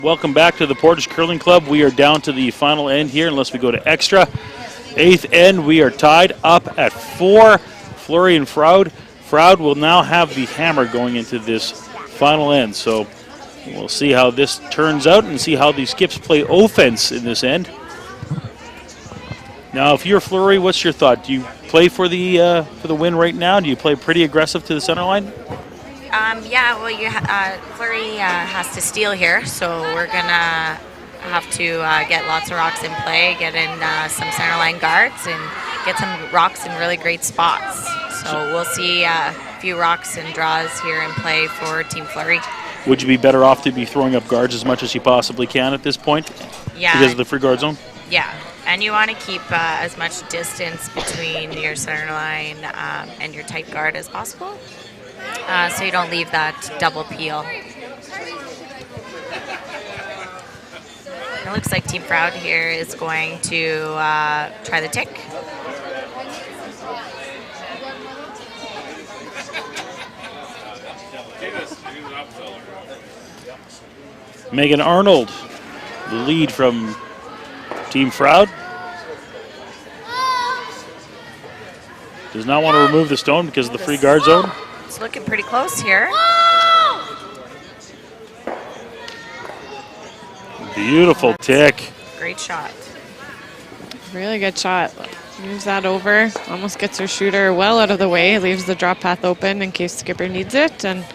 Welcome back to the Portage Curling Club. We are down to the final end here unless we go to extra. 8th end, we are tied up at 4. Fleury and Froud. Froud will now have the hammer going into this final end. So we'll see how this turns out and see how the Skips play offense in this end. Now, if you're Fleury, what's your thought? Do you play for the win right now? Do you play pretty aggressive to the center line? Yeah, well, Fleury has to steal here, so we're going to have to get lots of rocks in play, get in some center line guards, and get some rocks in really great spots. So we'll see a few rocks and draws here in play for Team Fleury. Would you be better off to be throwing up guards as much as you possibly can at this point? Yeah. Because of the free guard zone? Yeah, and you want to keep as much distance between your center line and your tight guard as possible. So you don't leave that double peel. It looks like Team Froud here is going to try the tick. Megan Arnold, the lead from Team Froud. Does not want to remove the stone because of the free guard zone. It's looking pretty close here. Beautiful tick. Great shot. Really good shot. Moves that over. Almost gets her shooter well out of the way. Leaves the drop path open in case skipper needs it. And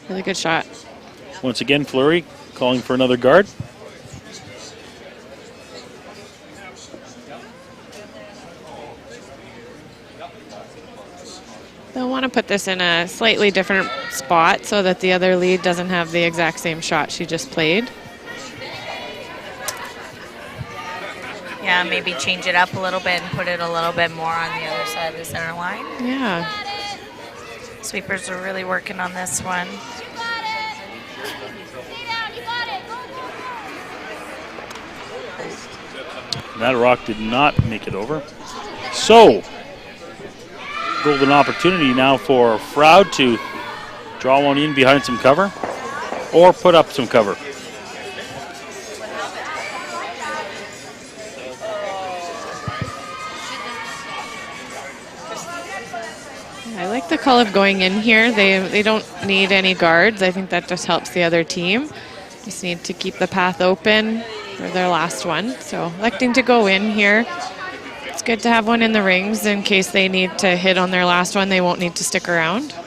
really good shot. Once again, Fleury calling for another guard. They'll want to put this in a slightly different spot so that the other lead doesn't have the exact same shot she just played. Yeah, maybe change it up a little bit and put it a little bit more on the other side of the center line. Yeah. Sweepers are really working on this one. That rock did not make it over. So, golden opportunity now for Froud to draw one in behind some cover or put up some cover. I like the call of going in here. They don't need any guards. I think that just helps the other team. Just need to keep the path open for their last one. So electing to go in here. It's good to have one in the rings in case they need to hit on their last one. They won't need to stick around. Yeah,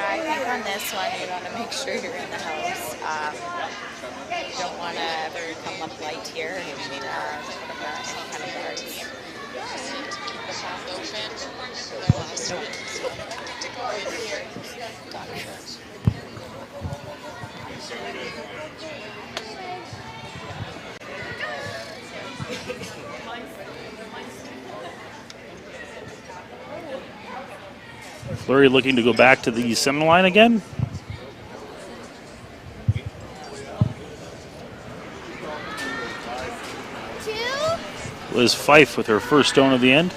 I think on this one you want to make sure you're in the house. You don't want to ever come up light here and put any kind of guards. Keep the path open for their last one. To go in here. Got it. Fleury looking to go back to the center line again. Liz Fife with her first stone of the end.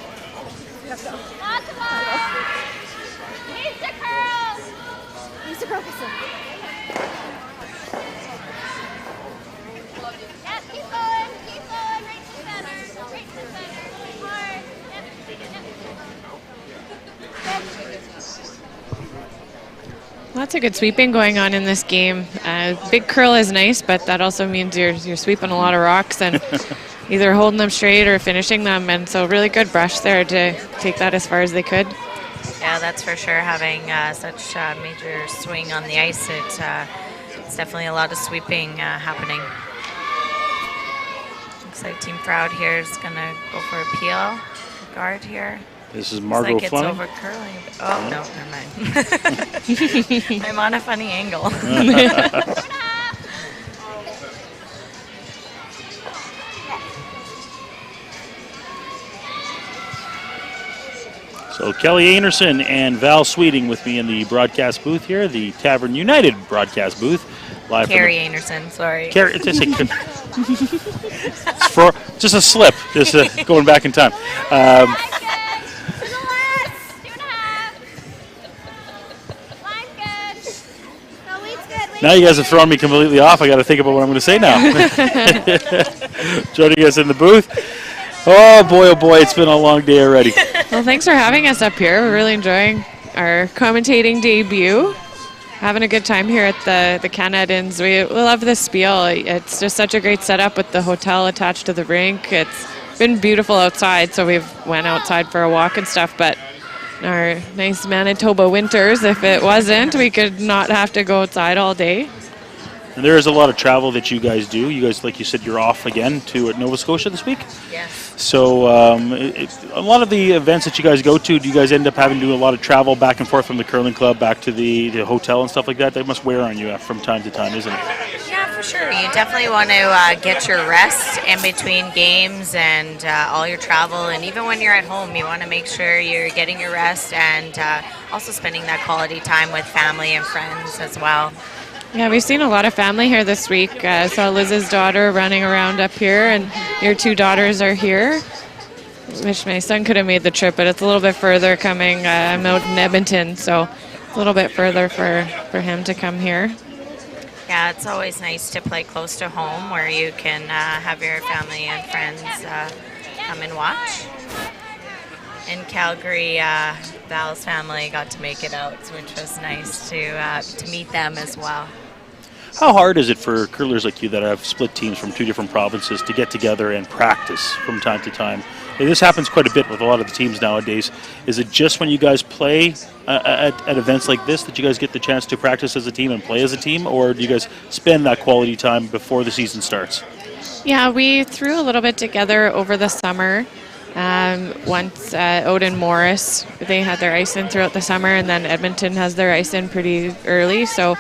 Lots of good sweeping going on in this game. Big curl is nice, but that also means you're sweeping a lot of rocks and either holding them straight or finishing them. And so really good brush there to take that as far as they could. Yeah, that's for sure. Having such a major swing on the ice, it's definitely a lot of sweeping happening. Looks like Team Froud here is going to go for a peel. Guard here. This is Margot Looks like Fleming. it's over curling. Oh, no, never mind. I'm on a funny angle. So Kerri Einarson and Val Sweeting with me in the broadcast booth here, the Tavern United broadcast booth. Live Kerri Einarson, sorry. Kerri, just a slip, just going back in time. Line's good. No, weed's good. Now you guys have thrown me completely off. I got to think about what I'm going to say now. Joining us in the booth. Oh boy, it's been a long day already. Well, thanks for having us up here. We're really enjoying our commentating debut. Having a good time here at the Canadians. We love the spiel. It's just such a great setup with the hotel attached to the rink. It's been beautiful outside, so we've went outside for a walk and stuff, but our nice Manitoba winters, if it wasn't, we could not have to go outside all day. And there is a lot of travel that you guys do. You guys, like you said, you're off again to Nova Scotia this week. Yes. So a lot of the events that you guys go to, do you guys end up having to do a lot of travel back and forth from the curling club back to the hotel and stuff like that? That must wear on you from time to time, isn't it? Yeah, for sure. You definitely want to get your rest in between games and all your travel. And even when you're at home, you want to make sure you're getting your rest and also spending that quality time with family and friends as well. Yeah, we've seen a lot of family here this week. I saw Liz's daughter running around up here, and your two daughters are here. Wish my son could have made the trip, but it's a little bit further coming. I'm out in Edmonton, so it's a little bit further for him to come here. Yeah, it's always nice to play close to home where you can have your family and friends come and watch. In Calgary, Val's family got to make it out, which was nice to meet them as well. How hard is it for curlers like you that have split teams from two different provinces to get together and practice from time to time? And this happens quite a bit with a lot of the teams nowadays. Is it just when you guys play at events like this that you guys get the chance to practice as a team and play as a team, or do you guys spend that quality time before the season starts? Yeah, we threw a little bit together over the summer. Once Odin Morris, they had their ice in throughout the summer, and then Edmonton has their ice in pretty early. So,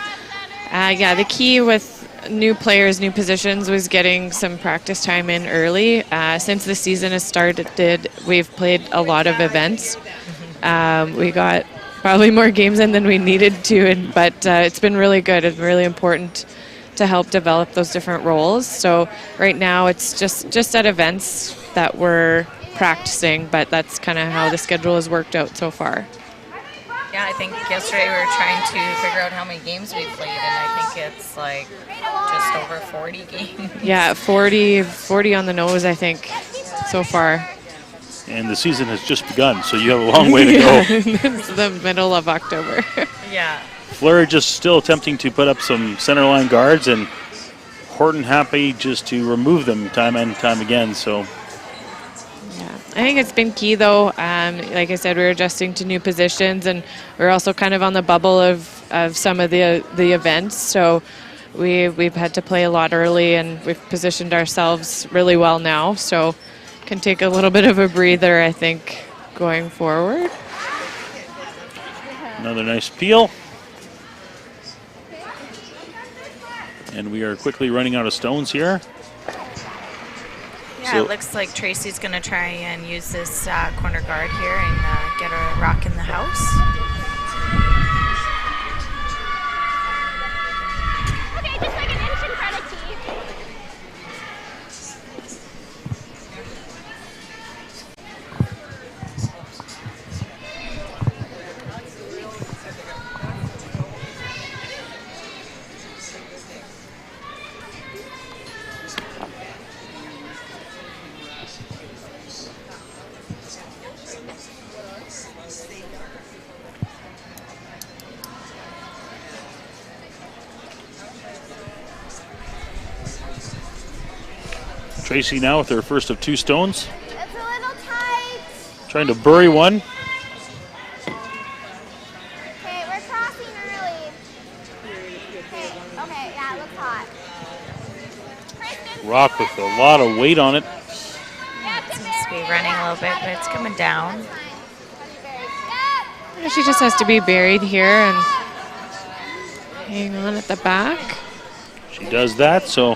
yeah, the key with new players, new positions was getting some practice time in early. Since the season has started, we've played a lot of events. We got probably more games in than we needed to, but it's been really good. It's really important to help develop those different roles. So right now it's just at events that we're practicing, but that's kind of how the schedule has worked out so far. Yeah, I think yesterday we were trying to figure out how many games we played, and I think it's like just over 40 games. Yeah, 40 on the nose, I think, so far. And the season has just begun, so you have a long way to go. It's the middle of October. Yeah. Fleury just still attempting to put up some centerline guards, and Horton happy just to remove them time and time again. So I think it's been key, though. Like I said, we're adjusting to new positions, and we're also kind of on the bubble of some of the events. So we've had to play a lot early, and we've positioned ourselves really well now. So can take a little bit of a breather, I think, going forward. Another nice peel. And we are quickly running out of stones here. Yeah, so it looks like Tracy's going to try and use this corner guard here and get a rock in the house. Okay, just like an inch in front of T. Tracy now with her first of two stones. It's a little tight. Trying to bury one. Okay, we're crossing early. Okay, yeah, it looks hot. Rock with a lot of weight on it. It seems to be running a little bit, but it's coming down. She just has to be buried here and hang on at the back. She does that, so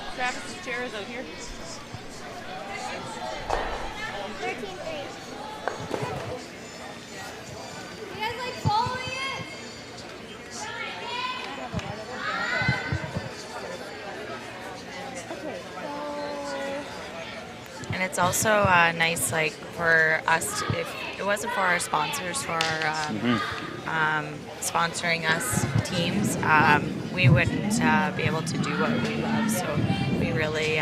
It's also nice, like, for us, if it wasn't for our sponsors, for sponsoring us teams, we wouldn't be able to do what we love. So we really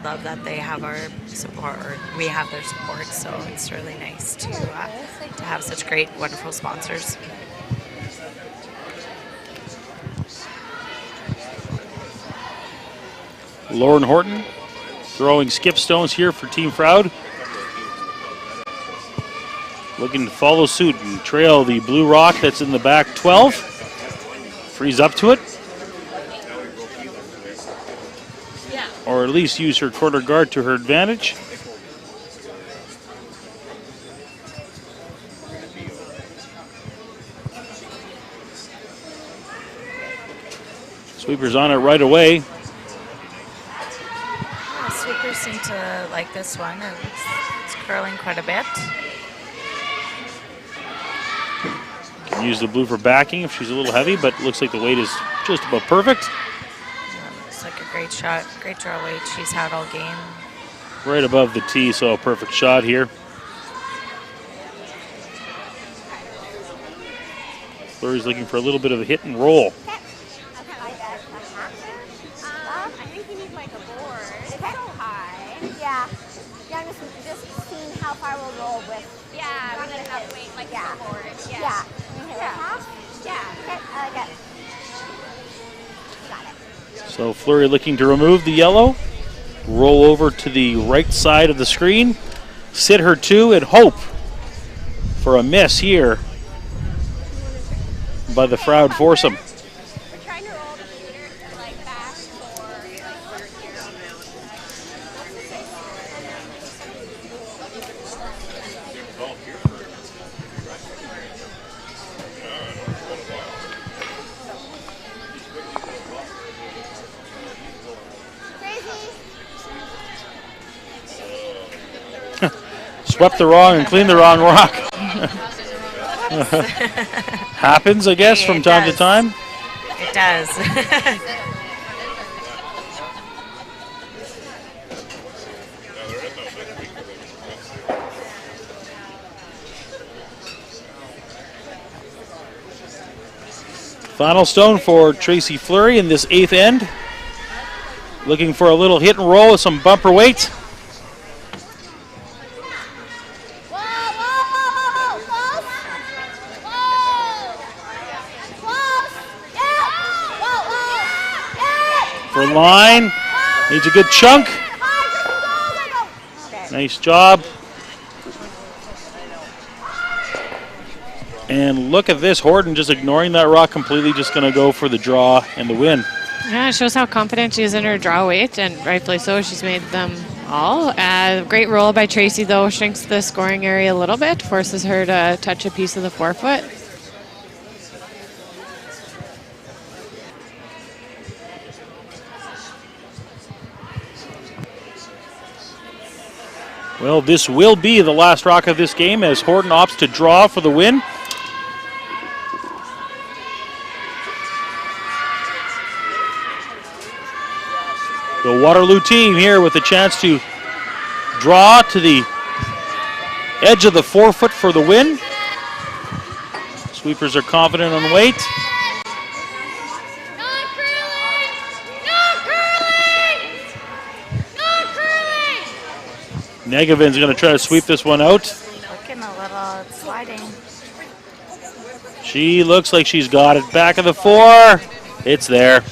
love that they have our support, or we have their support. So it's really nice to have such great, wonderful sponsors. Lauren Horton throwing skip stones here for Team Froud. Looking to follow suit and trail the blue rock that's in the back 12. Freeze up to it. Or at least use her quarter guard to her advantage. Sweepers on it right away. Yeah, sweepers seem to like this one. It's curling quite a bit. Can use the blue for backing if she's a little heavy, but looks like the weight is just about perfect. It's like a great shot, great draw weight she's had all game. Right above the tee, so a perfect shot here. Fleury's looking for a little bit of a hit and roll. I think you need like a board. It's so high. Yeah. Yeah, I'm just seeing how far we'll roll with. Yeah, we're gonna have weight like a board. Yeah. Yeah. Yeah. Okay, I like it. Got it. So Fleury looking to remove the yellow. Roll over to the right side of the screen. Sit her two and hope for a miss here by the Froud foursome. We're trying to roll the shooter like back for Swept the wrong and cleaned the wrong rock. Happens, I guess, from time to time. It does. Final stone for Tracy Fleury in this eighth end. Looking for a little hit and roll with some bumper weight. For line, needs a good chunk. Nice job. And look at this, Horton just ignoring that rock completely, just going to go for the draw and the win. Yeah, it shows how confident she is in her draw weight, and rightfully so. She's made them all. Great roll by Tracy, though. Shrinks the scoring area a little bit, forces her to touch a piece of the forefoot. Well, this will be the last rock of this game as Horton opts to draw for the win. The Waterloo team here with a chance to draw to the edge of the forefoot for the win. Sweepers are confident on weight. Negavin's going to try to sweep this one out. Looking a little sliding. She looks like she's got it. Back of the four. It's there.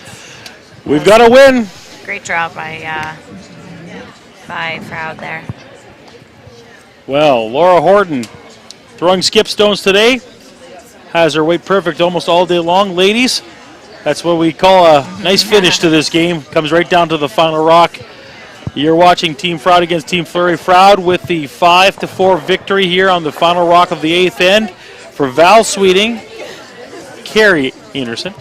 We've got a win. Great draw by Froud there. Well, Laura Horton throwing skip stones today. Has her weight perfect almost all day long. Ladies, that's what we call a nice finish to this game. Comes right down to the final rock. You're watching Team Froud against Team Fleury. Froud with the 5-4 victory here on the final rock of the eighth end. For Val Sweeting, Kerri Einarson,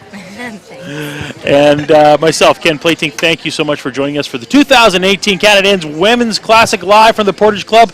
and myself, Ken Plating, thank you so much for joining us for the 2018 Canada Ends Women's Classic live from the Portage Club.